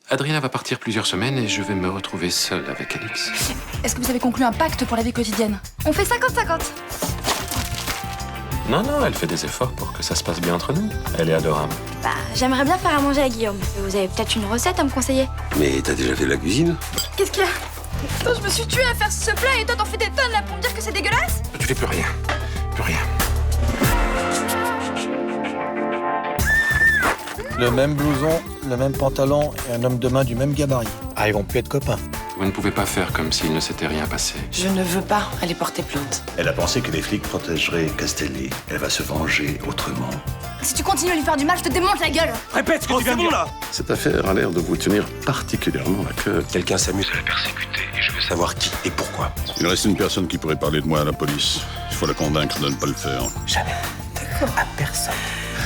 Adrien va partir plusieurs semaines et je vais me retrouver seul avec Alix. Est-ce que vous avez conclu un pacte pour la vie quotidienne? On fait 50-50. Non, elle fait des efforts pour que ça se passe bien entre nous. Elle est adorable. Bah, j'aimerais bien faire à manger à Guillaume. Vous avez peut-être une recette à me conseiller? Mais t'as déjà fait de la cuisine? Qu'est-ce qu'il y a? Putain, je me suis tuée à faire ce plat et toi t'en fais des tonnes là pour me dire que c'est dégueulasse? Tu fais plus rien. Plus rien. Le même blouson, le même pantalon et un homme de main du même gabarit. Ah, ils vont plus être copains. Vous ne pouvez pas faire comme s'il ne s'était rien passé. Je ne veux pas aller porter plainte. Elle a pensé que les flics protégeraient Castelli. Elle va se venger autrement. Si tu continues à lui faire du mal, je te démonte la gueule. Répète ce que tu viens de dire. Là. Cette affaire a l'air de vous tenir particulièrement à cœur. Quelqu'un s'amuse à la persécuter et je veux savoir qui et pourquoi. Il reste une personne qui pourrait parler de moi à la police. Il faut la convaincre de ne pas le faire. Jamais. D'accord. À personne.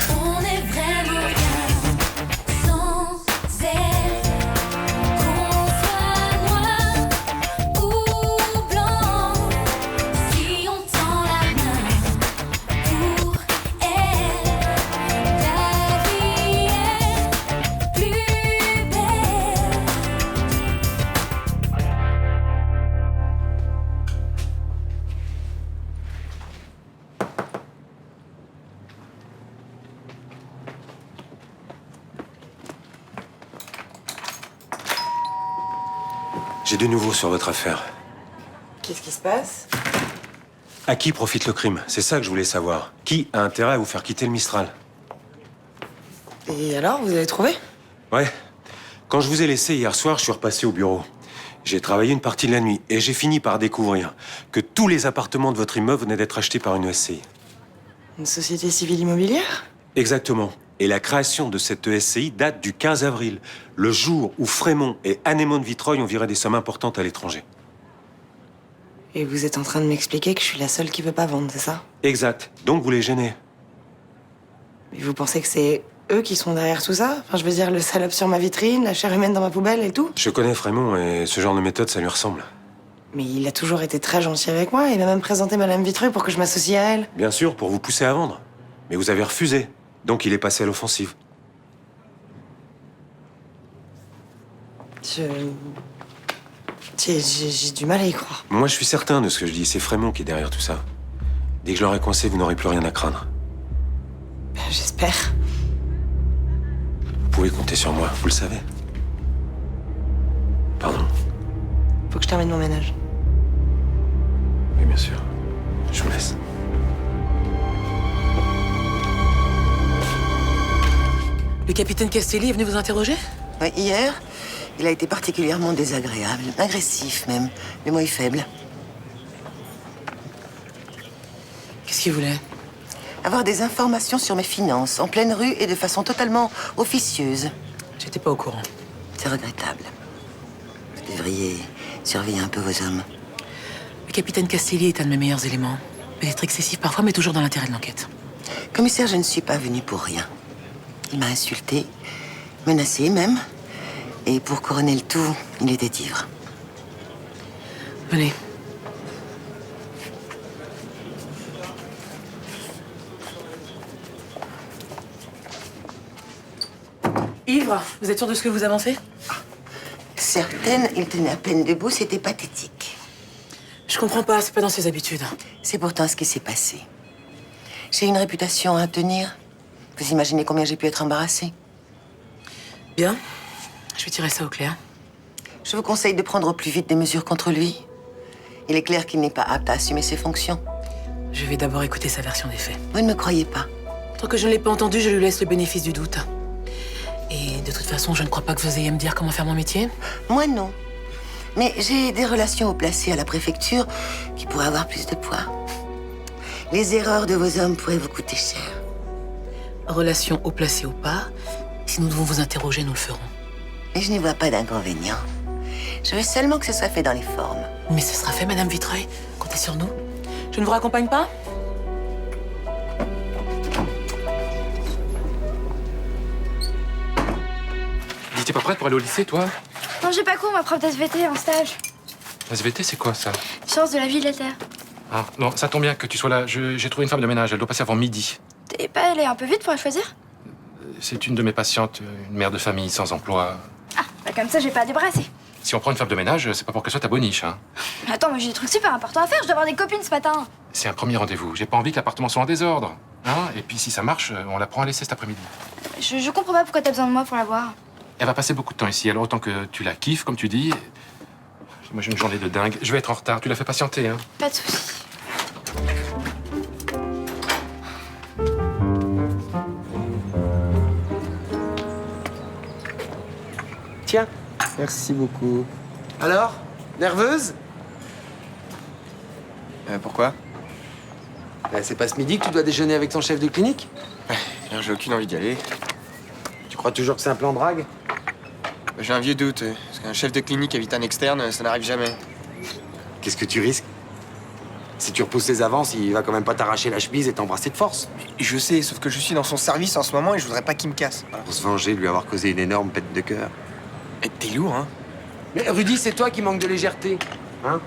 On est vraiment bien sans elle. Qu'on soit noir ou blanc, si on tend la main pour elle, la vie est plus belle. J'ai de nouveau sur votre affaire. Qu'est-ce qui se passe? À qui profite le crime? C'est ça que je voulais savoir. Qui a intérêt à vous faire quitter le Mistral? Et alors, vous avez trouvé? Ouais. Quand je vous ai laissé hier soir, je suis repassé au bureau. J'ai travaillé une partie de la nuit et j'ai fini par découvrir que tous les appartements de votre immeuble venaient d'être achetés par une SCI. Une société civile immobilière? Exactement. Et la création de cette SCI date du 15 avril, le jour où Frémont et Anémone Vitreuil ont viré des sommes importantes à l'étranger. Et vous êtes en train de m'expliquer que je suis la seule qui veut pas vendre, c'est ça? Exact. Donc vous les gênez. Mais vous pensez que c'est eux qui sont derrière tout ça? Enfin, je veux dire, le salope sur ma vitrine, la chair humaine dans ma poubelle et tout? Je connais Frémont et ce genre de méthode, ça lui ressemble. Mais il a toujours été très gentil avec moi. Il m'a même présenté Madame Vitreuil pour que je m'associe à elle. Bien sûr, pour vous pousser à vendre. Mais vous avez refusé. Donc il est passé à l'offensive. J'ai du mal à y croire. Moi, je suis certain de ce que je dis. C'est Frémont qui est derrière tout ça. Dès que je l'aurai coincé, vous n'aurez plus rien à craindre. Ben, j'espère. Vous pouvez compter sur moi, vous le savez. Pardon. Faut que je termine mon ménage. Oui, bien sûr. Je vous laisse. Le capitaine Castelli est venu vous interroger? Ouais, hier, il a été particulièrement désagréable, agressif même, mais moi faible. Qu'est-ce qu'il voulait? Avoir des informations sur mes finances, en pleine rue et de façon totalement officieuse. J'étais pas au courant. C'est regrettable. Vous devriez surveiller un peu vos hommes. Le capitaine Castelli est un de mes meilleurs éléments. Peut-être excessif parfois, mais toujours dans l'intérêt de l'enquête. Commissaire, je ne suis pas venue pour rien. Il m'a insulté, menacé même. Et pour couronner le tout, il était ivre. Venez. Ivre, vous êtes sûr de ce que vous avancez? Certaines, il tenait à peine debout, c'était pathétique. Je comprends pas, c'est pas dans ses habitudes. C'est pourtant ce qui s'est passé. J'ai une réputation à tenir. Vous imaginez combien j'ai pu être embarrassée? Bien, je vais tirer ça au clair. Je vous conseille de prendre au plus vite des mesures contre lui. Il est clair qu'il n'est pas apte à assumer ses fonctions. Je vais d'abord écouter sa version des faits. Vous ne me croyez pas? Tant que je ne l'ai pas entendu, je lui laisse le bénéfice du doute. Et de toute façon, je ne crois pas que vous ayez à me dire comment faire mon métier. Moi, non. Mais j'ai des relations haut placées à la préfecture qui pourraient avoir plus de poids. Les erreurs de vos hommes pourraient vous coûter cher. Relation haut placée ou pas, si nous devons vous interroger, nous le ferons. Mais je n'y vois pas d'inconvénient. Je veux seulement que ce soit fait dans les formes. Mais ce sera fait, Madame Vitreuil. Comptez sur nous. Je ne vous raccompagne pas? Dis, t'es pas prête pour aller au lycée, toi? Non, j'ai pas cours, ma prof d'SVT en stage. SVT, c'est quoi, ça? Sciences de la vie et de la terre. Ah, non, ça tombe bien que tu sois là. J'ai trouvé une femme de ménage. Elle doit passer avant midi. T'es pas allée un peu vite pour la choisir? C'est une de mes patientes, une mère de famille sans emploi. Ah, bah Comme ça, je vais pas débrasser. Si on prend une femme de ménage, c'est pas pour qu'elle soit ta boniche, hein. Mais attends, moi j'ai des trucs super importants à faire. Je dois avoir des copines ce matin. C'est un premier rendez-vous. J'ai pas envie que l'appartement soit en désordre. Hein. Et puis si ça marche, on la prend à l'essai cet après-midi. Je comprends pas pourquoi t'as besoin de moi pour la voir. Elle va passer beaucoup de temps ici, alors autant que tu la kiffes, comme tu dis. Moi j'ai une journée de dingue. Je vais être en retard, tu la fais patienter, hein. Pas de soucis. Tiens, merci beaucoup. Alors, nerveuse? Pourquoi? C'est pas ce midi que tu dois déjeuner avec ton chef de clinique? J'ai aucune envie d'y aller. Tu crois toujours que c'est un plan drague? J'ai un vieux doute, parce qu'un chef de clinique évite un externe, ça n'arrive jamais. Qu'est-ce que tu risques? Si tu repousses les avances, il va quand même pas t'arracher la chemise et t'embrasser de force. Je sais, sauf que je suis dans son service en ce moment et je voudrais pas qu'il me casse. Voilà. Pour se venger de lui avoir causé une énorme pète de cœur. Et t'es lourd, hein? Mais Rudy, c'est toi qui manque de légèreté, hein?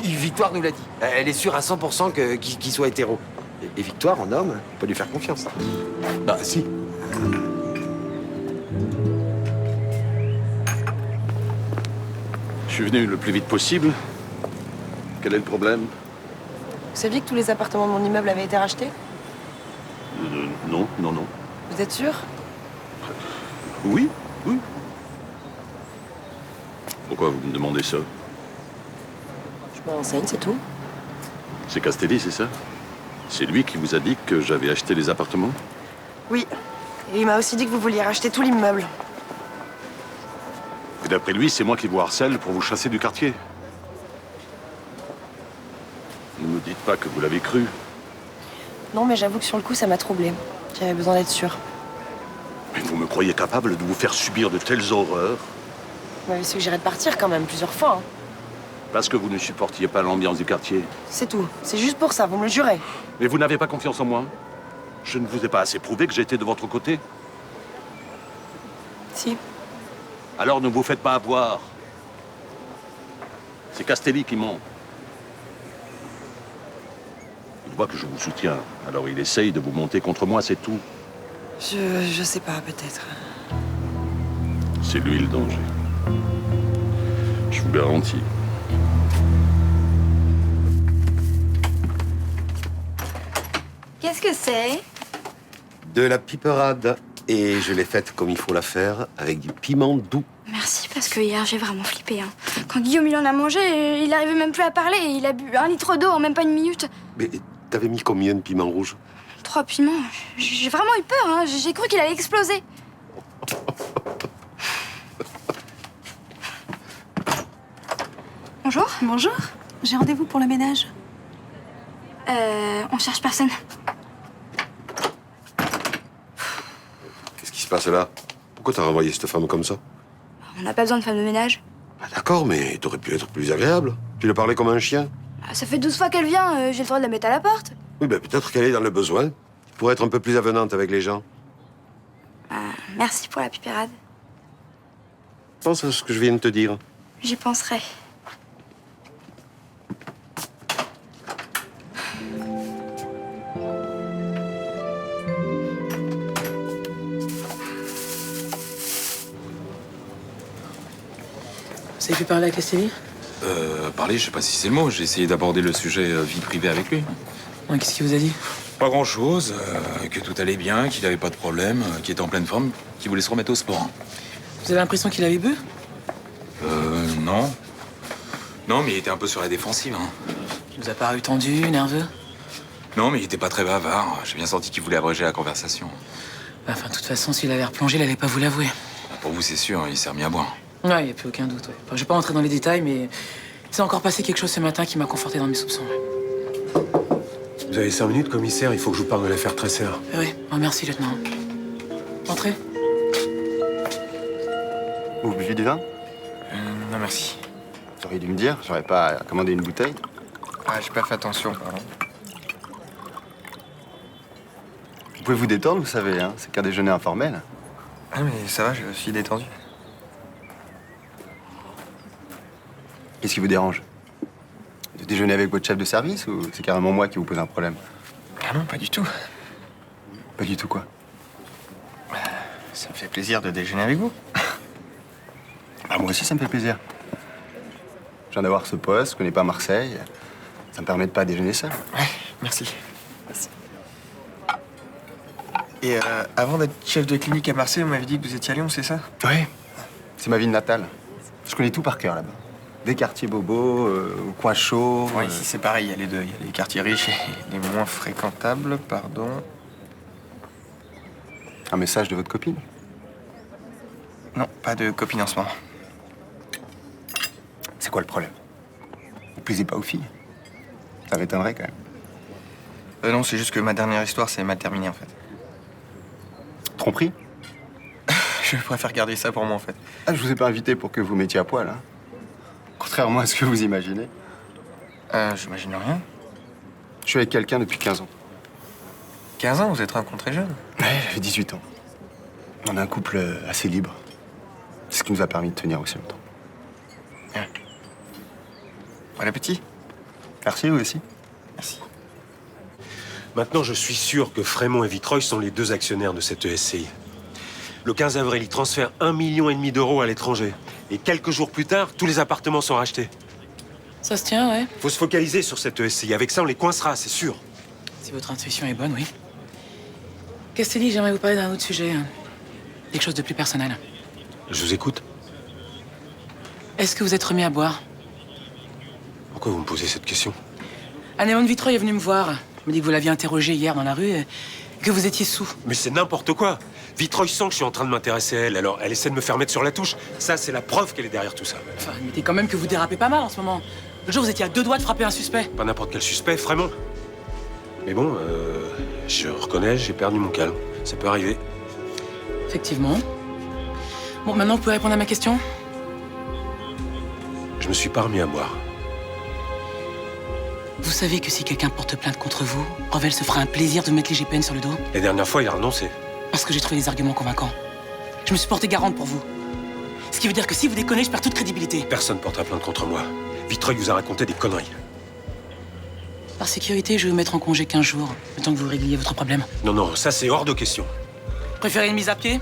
Victoire nous l'a dit. Elle est sûre à 100% qu'il soit hétéro. Et Victoire, en homme, peut lui faire confiance. Bah si. Je suis venu le plus vite possible. Quel est le problème? Vous saviez que tous les appartements de mon immeuble avaient été rachetés? Non. Vous êtes sûr? Oui. Pourquoi vous me demandez ça? Je me renseigne, c'est tout. C'est Castelli, c'est ça? C'est lui qui vous a dit que j'avais acheté les appartements? Oui. Et il m'a aussi dit que vous vouliez racheter tout l'immeuble. Et d'après lui, c'est moi qui vous harcèle pour vous chasser du quartier. Ne me dites pas que vous l'avez cru. Non, mais j'avoue que sur le coup, ça m'a troublée. J'avais besoin d'être sûre. Mais vous me croyez capable de vous faire subir de telles horreurs? Vous m'avez suggéré de partir quand même, plusieurs fois. Hein. Parce que vous ne supportiez pas l'ambiance du quartier. C'est tout. C'est juste pour ça, vous me le jurez. Mais vous n'avez pas confiance en moi? Je ne vous ai pas assez prouvé que j'étais de votre côté? Si. Alors ne vous faites pas avoir. C'est Castelli qui ment. Il voit que je vous soutiens, alors il essaye de vous monter contre moi, c'est tout. Je sais pas, peut-être. C'est lui le danger. Je vous garantis. Qu'est-ce que c'est? De la piperade. Et je l'ai faite comme il faut la faire, avec du piment doux. Merci, parce que hier, j'ai vraiment flippé. Hein. Quand Guillaume, il en a mangé, il arrivait même plus à parler. Il a bu 1 litre d'eau en même pas une minute. Mais t'avais mis combien de piments rouges? 3 piments. J'ai vraiment eu peur. Hein. J'ai cru qu'il allait exploser. Bonjour. Bonjour. J'ai rendez-vous pour le ménage. On cherche personne. Qu'est-ce qui se passe là? Pourquoi t'as renvoyé cette femme comme ça? On n'a pas besoin de femme de ménage. Ah, d'accord, mais t'aurais pu être plus agréable. Tu lui parlais comme un chien. Ça fait 12 fois qu'elle vient, j'ai le droit de la mettre à la porte. Oui, ben peut-être qu'elle est dans le besoin. Pour être un peu plus avenante avec les gens. Merci pour la pipérade. Pense à ce que je viens de te dire. J'y penserai. Vous avez pu parler à Castelli? Parler, je sais pas si c'est le mot. J'ai essayé d'aborder le sujet vie privée avec lui. Ouais, qu'est-ce qu'il vous a dit? Pas grand-chose, que tout allait bien, qu'il avait pas de problème, qu'il était en pleine forme, qu'il voulait se remettre au sport. Vous avez l'impression qu'il avait bu? Non. Non, mais il était un peu sur la défensive, hein. Il vous a paru tendu, nerveux? Non, mais il était pas très bavard. J'ai bien senti qu'il voulait abréger la conversation. Enfin, de toute façon, s'il avait replongé, il allait pas vous l'avouer. Pour vous, c'est sûr, il s'est remis à boire. Ouais, y a plus aucun doute, ouais. Enfin, je vais pas rentrer dans les détails, mais il s'est encore passé quelque chose ce matin qui m'a conforté dans mes soupçons. Ouais. Vous avez 5 minutes, commissaire, il faut que je vous parle de l'affaire Tresser. Oui, oh, merci, lieutenant. Entrez. Vous buvez du vin? Non, merci. Vous auriez dû me dire, j'aurais pas commandé une bouteille. Ah, j'ai pas fait attention, pardon. Vous pouvez vous détendre, vous savez, hein, c'est qu'un déjeuner informel. Ah, mais ça va, je suis détendu. Qu'est-ce qui vous dérange? De déjeuner avec votre chef de service ou c'est carrément moi qui vous pose un problème? Ah non, pas du tout. Pas du tout quoi? Ça me fait plaisir de déjeuner avec vous. Ah, moi aussi, ça me fait plaisir. Je viens d'avoir ce poste, je connais pas Marseille. Ça me permet de pas déjeuner seul. Ouais, merci. Et avant d'être chef de clinique à Marseille, on m'avait dit que vous étiez à Lyon, c'est ça? Ouais. C'est ma ville natale. Je connais tout par cœur là-bas. Des quartiers bobos, au coin chaud. Ouais, ici c'est pareil, il y a les deux. Il y a les quartiers riches et les moins fréquentables, pardon. Un message de votre copine? Non, pas de copine en ce moment. C'est quoi le problème? Vous plaisez pas aux filles? Ça m'étonnerait quand même. Non, c'est juste que ma dernière histoire s'est mal terminée en fait. Tromperie? Je préfère garder ça pour moi en fait. Ah, je vous ai pas invité pour que vous mettiez à poil, hein. Contrairement à ce que vous imaginez. J'imagine rien. Je suis avec quelqu'un depuis 15 ans. 15 ans, vous êtes rencontrés jeune? Ouais, j'avais 18 ans. On est un couple assez libre. C'est ce qui nous a permis de tenir aussi longtemps. Ouais. Bon appétit. Merci, vous aussi. Merci. Maintenant, je suis sûr que Frémont et Vitreuil sont les deux actionnaires de cette ESCI. Le 15 avril, ils transfèrent 1,5 million d'euros à l'étranger. Et quelques jours plus tard, tous les appartements sont rachetés. Ça se tient, ouais. Faut se focaliser sur cette ESCI. Avec ça, on les coincera, c'est sûr. Si votre intuition est bonne, oui. Castelli, j'aimerais vous parler d'un autre sujet. Quelque chose de plus personnel. Je vous écoute. Est-ce que vous êtes remis à boire? Pourquoi vous me posez cette question? Anémone Vitreuil est venu me voir. Il me dit que vous l'aviez interrogée hier dans la rue et que vous étiez sous. Mais c'est n'importe quoi. Vitreuil sent que je suis en train de m'intéresser à elle, alors elle essaie de me faire mettre sur la touche. Ça, c'est la preuve qu'elle est derrière tout ça. Enfin, admettez quand même que vous dérapez pas mal en ce moment. Le jour, vous étiez à 2 doigts de frapper un suspect. Pas n'importe quel suspect, Frémont. Mais bon, je reconnais, j'ai perdu mon calme. Ça peut arriver. Effectivement. Bon, maintenant, vous pouvez répondre à ma question? Je me suis pas remis à boire. Vous savez que si quelqu'un porte plainte contre vous, Revel se fera un plaisir de mettre les GPN sur le dos? La dernière fois, il a renoncé. Parce que j'ai trouvé des arguments convaincants. Je me suis porté garante pour vous. Ce qui veut dire que si vous déconnez, je perds toute crédibilité. Personne portera plainte contre moi. Vitreuil vous a raconté des conneries. Par sécurité, je vais vous mettre en congé 15 jours, le temps que vous régliez votre problème. Non, non, ça c'est hors de question. Préférez une mise à pied?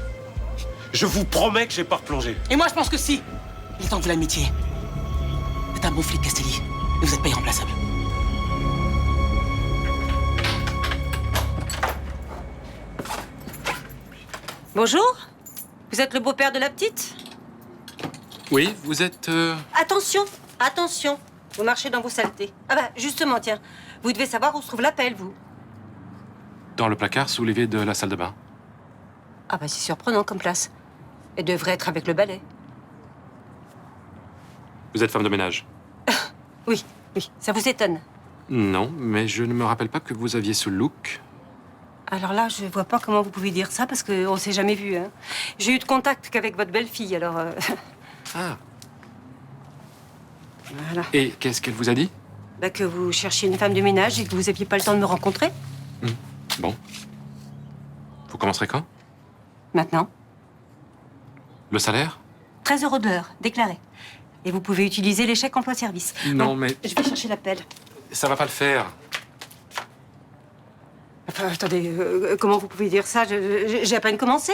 Je vous promets que j'ai pas replongé. Et moi, je pense que si. Il est temps que vous l'admettiez. Vous êtes un bon flic, Castelli. Mais vous n'êtes pas irremplaçable. Bonjour. Vous êtes le beau-père de la petite? Oui, vous êtes... Attention, attention. Vous marchez dans vos saletés. Ah bah, justement, tiens. Vous devez savoir où se trouve l'appel, vous. dans le placard sous l'évier de la salle de bain. Ah bah, c'est surprenant comme place. Elle devrait être avec le balai. Vous êtes femme de ménage? Oui, oui. Ça vous étonne? Non, mais je ne me rappelle pas que vous aviez ce look. Alors là, je vois pas comment vous pouvez dire ça, parce qu'on s'est jamais vu, hein. J'ai eu de contact qu'avec votre belle-fille, alors... Ah. Voilà. Et qu'est-ce qu'elle vous a dit? Bah, que vous cherchiez une femme de ménage et que vous aviez pas le temps de me rencontrer. Bon. Vous commencerez quand? Maintenant. Le salaire? 13 € de l'heure, déclaré. Et vous pouvez utiliser les chèques emploi-service. Non, Bon, mais... Je vais chercher l'appel. Ça va pas le faire. Enfin, attendez, comment vous pouvez dire ça? J'ai à peine commencé.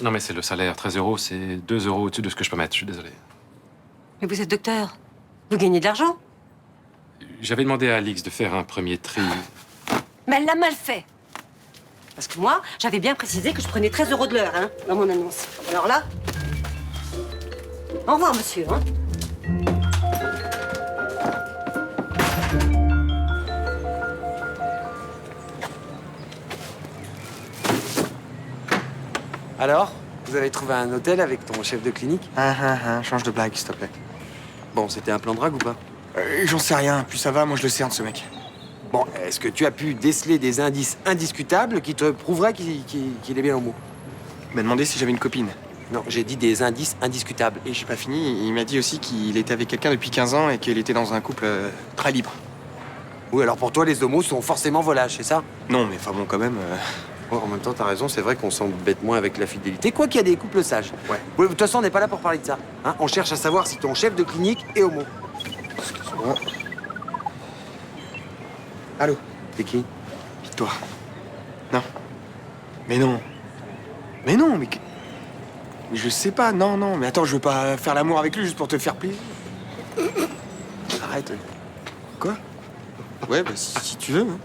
Non, mais c'est le salaire. 13 €, c'est 2 € au-dessus de ce que je peux mettre. Je suis désolé. Mais vous êtes docteur. Vous gagnez de l'argent. J'avais demandé à Alix de faire un premier tri. Mais elle l'a mal fait. Parce que moi, j'avais bien précisé que je prenais 13 € de l'heure, hein, dans mon annonce. Alors là... Au revoir, monsieur, hein. Alors, vous avez trouvé un hôtel avec ton chef de clinique? Change de blague, s'il te plaît. Bon, c'était un plan drague ou pas? J'en sais rien, plus ça va, moi je le cerne, ce mec. Bon, est-ce que tu as pu déceler des indices indiscutables qui te prouveraient qu'il est bien homo? Il m'a demandé si j'avais une copine. Non, j'ai dit des indices indiscutables. Et j'ai pas fini, il m'a dit aussi qu'il était avec quelqu'un depuis 15 ans et qu'il était dans un couple très libre. Oui, alors pour toi, les homos sont forcément volages, c'est ça? Non, mais enfin bon, quand même... Bon, en même temps, t'as raison, c'est vrai qu'on s'embête moins avec la fidélité. Quoi qu'il y a des couples sages. Ouais. Oui, de toute façon, on n'est pas là pour parler de ça. Hein, on cherche à savoir si ton chef de clinique est homo. Excuse-moi. Allô? T'es qui? Victoire. Non. Mais non. Mais non, mais... Mais je sais pas, non, mais attends, je veux pas faire l'amour avec lui juste pour te faire plaisir. Arrête. Quoi? Ouais, bah si tu veux. Hein.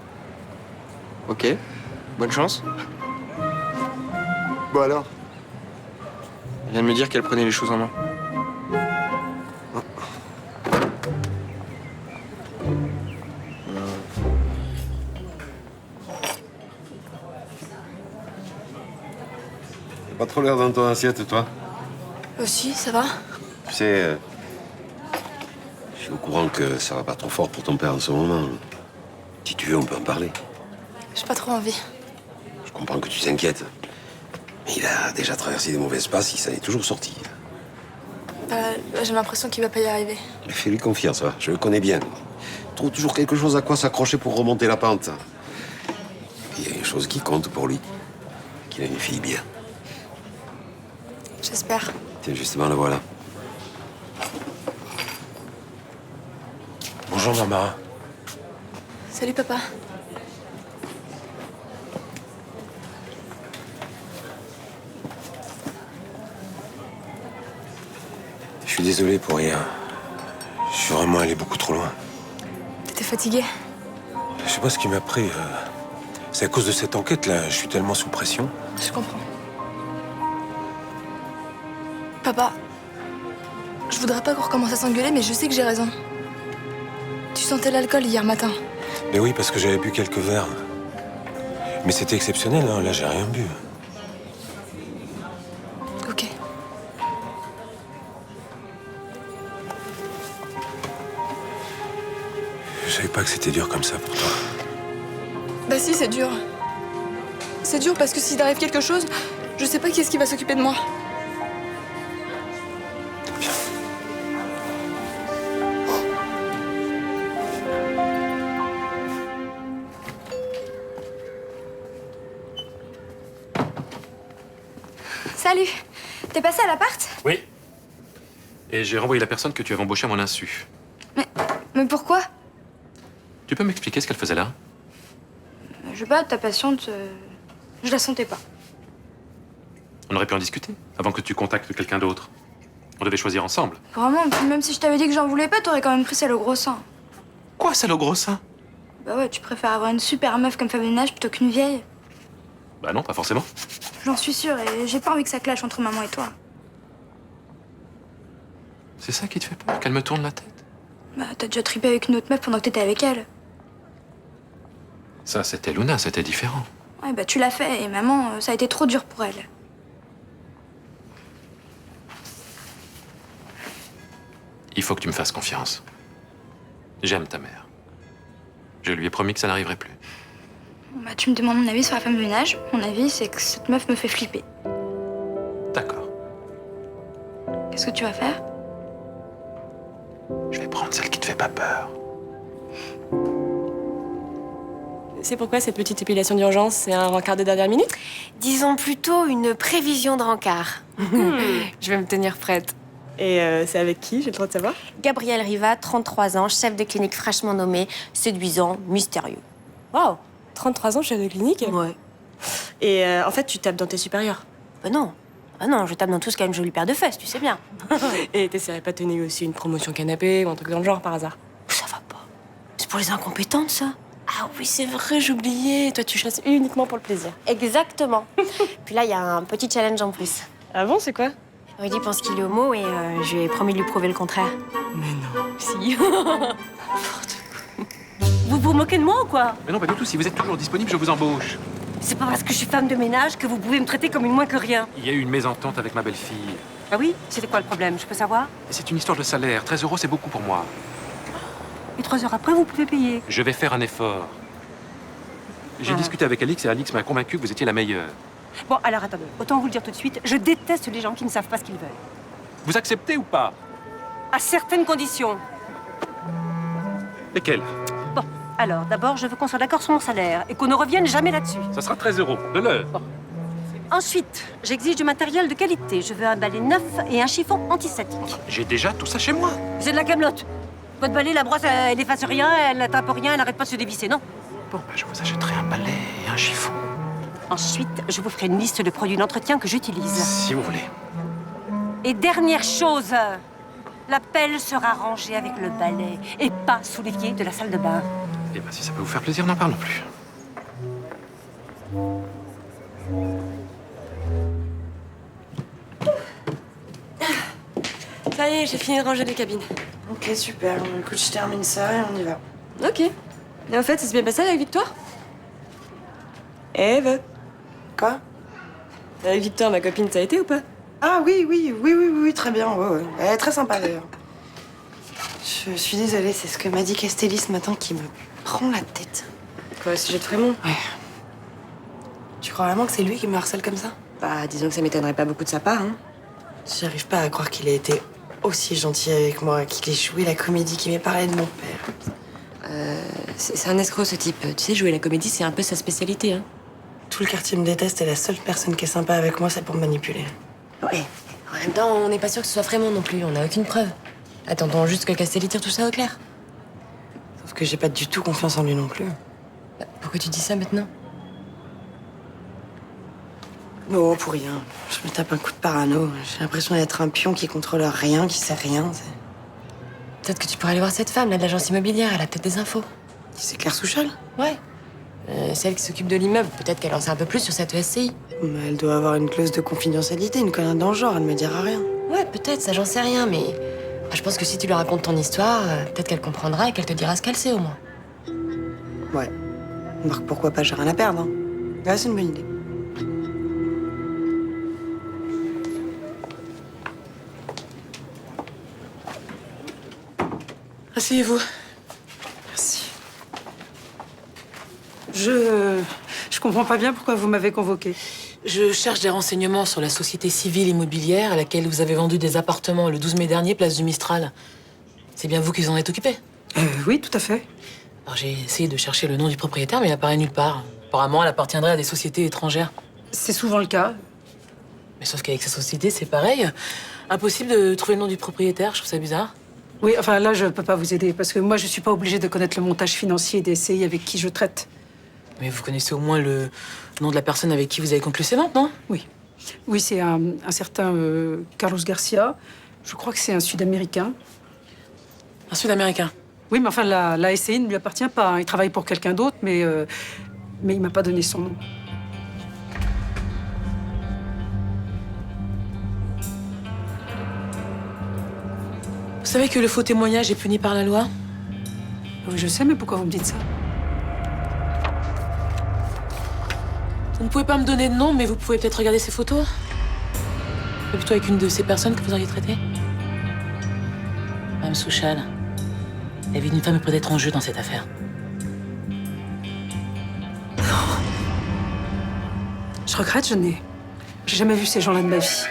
Ok, bonne chance. Bon alors? Elle vient de me dire qu'elle prenait les choses en main. Pas trop l'air dans ton assiette, toi. Aussi, ça va? Tu sais, je suis au courant que ça va pas trop fort pour ton père en ce moment. Si tu veux, on peut en parler. J'ai pas trop envie. Je comprends que tu t'inquiètes. Mais il a déjà traversé des mauvaises passes, il s'en est toujours sorti. J'ai l'impression qu'il va pas y arriver. Fais-lui confiance, hein. Je le connais bien. Il trouve toujours quelque chose à quoi s'accrocher pour remonter la pente. Il y a une chose qui compte pour lui, qu'il a une fille bien. J'espère. Tiens, justement, la voilà. Bonjour, maman. Salut, papa. Je suis désolé pour rien. Je suis vraiment allé beaucoup trop loin. T'étais fatigué? Je sais pas ce qui m'a pris. C'est à cause de cette enquête-là. Je suis tellement sous pression. Je comprends. Papa, je voudrais pas qu'on recommence à s'engueuler, mais je sais que j'ai raison. Tu sentais l'alcool hier matin. Mais oui, parce que j'avais bu quelques verres. Mais c'était exceptionnel, hein. Là, j'ai rien bu. Ok. Je savais pas que c'était dur comme ça pour toi. Bah si, c'est dur. C'est dur parce que s'il arrive quelque chose, je sais pas qui est-ce qui va s'occuper de moi. Salut. T'es passé à l'appart? Oui. Et j'ai renvoyé la personne que tu avais embauchée à mon insu. Mais pourquoi? Tu peux m'expliquer ce qu'elle faisait là? Je sais pas, ta patiente, je la sentais pas. On aurait pu en discuter avant que tu contactes quelqu'un d'autre. On devait choisir ensemble. Vraiment, puis même si je t'avais dit que j'en voulais pas, t'aurais quand même pris celle au gros sein. Quoi, celle au gros sein? Bah ouais, tu préfères avoir une super meuf comme femme de ménage plutôt qu'une vieille. Bah non, pas forcément. J'en suis sûre et j'ai pas envie que ça clash entre maman et toi. C'est ça qui te fait peur, qu'elle me tourne la tête? Bah t'as déjà trippé avec une autre meuf pendant que t'étais avec elle. Ça, c'était Luna, c'était différent. Ouais, bah tu l'as fait et maman, ça a été trop dur pour elle. Il faut que tu me fasses confiance. J'aime ta mère. Je lui ai promis que ça n'arriverait plus. Bah tu me demandes mon avis sur la femme de ménage. Mon avis, c'est que cette meuf me fait flipper. D'accord. Qu'est-ce que tu vas faire? Je vais prendre celle qui te fait pas peur. C'est pourquoi cette petite épilation d'urgence, c'est un rencard de dernière minute? Disons plutôt une prévision de rencard. Je vais me tenir prête. Et c'est avec qui, j'ai le droit de savoir? Gabriel Riva, 33 ans, chef de clinique fraîchement nommé, séduisant, mystérieux. Waouh, 33 ans, chef de clinique? Ouais. Et en fait, tu tapes dans tes supérieurs? Bah non. Ah non, je tape dans tout ce qui a une jolie paire de fesses, tu sais bien. Et t'essaierais pas de te négocier une promotion canapé ou un truc dans le genre par hasard? Ça va pas. C'est pour les incompétentes, ça. Ah oui, c'est vrai, j'oubliais. Toi, tu chasses uniquement pour le plaisir. Exactement. Puis là, il y a un petit challenge en plus. Ah bon, c'est quoi? Rudy pense qu'il est homo et je lui ai promis de lui prouver le contraire. Mais non. Si. Vous vous moquez de moi ou quoi? Mais non, pas du tout. Si vous êtes toujours disponible, je vous embauche. C'est pas parce que je suis femme de ménage que vous pouvez me traiter comme une moins que rien. Il y a eu une mésentente avec ma belle-fille. Ah oui? C'était quoi le problème? Je peux savoir? Et c'est une histoire de salaire. 13 €, c'est beaucoup pour moi. Et 3 heures après, vous pouvez payer. Je vais faire un effort. J'ai discuté avec Alix et Alix m'a convaincu que vous étiez la meilleure. Bon, alors attendez. Autant vous le dire tout de suite, je déteste les gens qui ne savent pas ce qu'ils veulent. Vous acceptez ou pas? À certaines conditions. Lesquelles? Bon, alors d'abord, je veux qu'on soit d'accord sur mon salaire et qu'on ne revienne jamais là-dessus. Ça sera 13 €, de l'heure. Ensuite, j'exige du matériel de qualité. Je veux un balai neuf et un chiffon antiseptique. J'ai déjà tout ça chez moi. C'est de la camelote. Votre balai, la brosse, elle efface rien, elle n'attrape rien, elle n'arrête pas de se dévisser, non? Bon, ben, je vous achèterai un balai et un chiffon. Ensuite, je vous ferai une liste de produits d'entretien que j'utilise. Si vous voulez. Et dernière chose, la pelle sera rangée avec le balai et pas sous l'évier de la salle de bain. Eh ben, si ça peut vous faire plaisir, n'en parlons plus. Ça y est, j'ai fini de ranger les cabines. Ok, super. Écoute, je termine ça et on y va. Ok. Et en fait, ça s'est bien passé avec Victoire? Eve? Quoi? Avec Victoire, ma copine, ça a été ou pas? Ah oui, très bien. Ouais. Elle est très sympa d'ailleurs. Je suis désolée, c'est ce que m'a dit Castelli ce matin qui me prend la tête. Quoi, au sujet de Frémont? Ouais. Tu crois vraiment que c'est lui qui me harcèle comme ça? Bah, disons que ça m'étonnerait pas beaucoup de sa part, hein. J'arrive pas à croire qu'il ait été aussi gentil avec moi, qu'il ait joué la comédie, qu'il m'ait parlé de mon père. C'est un escroc, ce type. Tu sais, jouer la comédie, c'est un peu sa spécialité, hein. Tout le quartier me déteste et la seule personne qui est sympa avec moi, c'est pour me manipuler. Ouais. En même temps, on n'est pas sûr que ce soit Frémont non plus. On n'a aucune preuve. Attendons juste que Castelli tire tout ça au clair. Sauf que j'ai pas du tout confiance en lui non plus. Bah, pourquoi tu dis ça maintenant? Non, pour rien. Je me tape un coup de parano. J'ai l'impression d'être un pion qui contrôle rien, qui sait rien. Peut-être que tu pourrais aller voir cette femme, là, de l'agence immobilière. Elle a peut-être des infos. C'est Claire Souchal? Ouais. Celle qui s'occupe de l'immeuble. Peut-être qu'elle en sait un peu plus sur cette ESCI. Mais elle doit avoir une clause de confidentialité, une connerie dans le genre. Elle me dira rien. Ouais, peut-être, ça j'en sais rien, mais je pense que si tu lui racontes ton histoire, peut-être qu'elle comprendra et qu'elle te dira ce qu'elle sait au moins. Ouais. Marc, pourquoi pas, j'ai rien à perdre. Hein. Ouais, c'est une bonne idée. Asseyez-vous. Merci. Je comprends pas bien pourquoi vous m'avez convoqué. Je cherche des renseignements sur la société civile immobilière à laquelle vous avez vendu des appartements le 12 mai dernier, place du Mistral. C'est bien vous qui vous en êtes occupé? Oui, tout à fait. Alors j'ai essayé de chercher le nom du propriétaire, mais il apparaît nulle part. Apparemment, elle appartiendrait à des sociétés étrangères. C'est souvent le cas. Mais sauf qu'avec ces sociétés, c'est pareil. Impossible de trouver le nom du propriétaire, je trouve ça bizarre. Oui, enfin là, je peux pas vous aider parce que moi, je suis pas obligée de connaître le montage financier des SCI avec qui je traite. Mais vous connaissez au moins le nom de la personne avec qui vous avez conclu ces ventes, non? Oui. Oui, c'est un certain Carlos Garcia. Je crois que c'est un Sud-Américain. Un Sud-Américain? Oui, mais enfin, la SCI ne lui appartient pas. Il travaille pour quelqu'un d'autre, mais il m'a pas donné son nom. Vous savez que le faux témoignage est puni par la loi? Oui, je sais, mais pourquoi vous me dites ça? Vous ne pouvez pas me donner de nom, mais vous pouvez peut-être regarder ces photos. C'est plutôt avec une de ces personnes que vous auriez traité. Madame Souchal, la vie d'une femme est peut-être en jeu dans cette affaire. Je regrette, j'ai jamais vu ces gens-là de ma vie.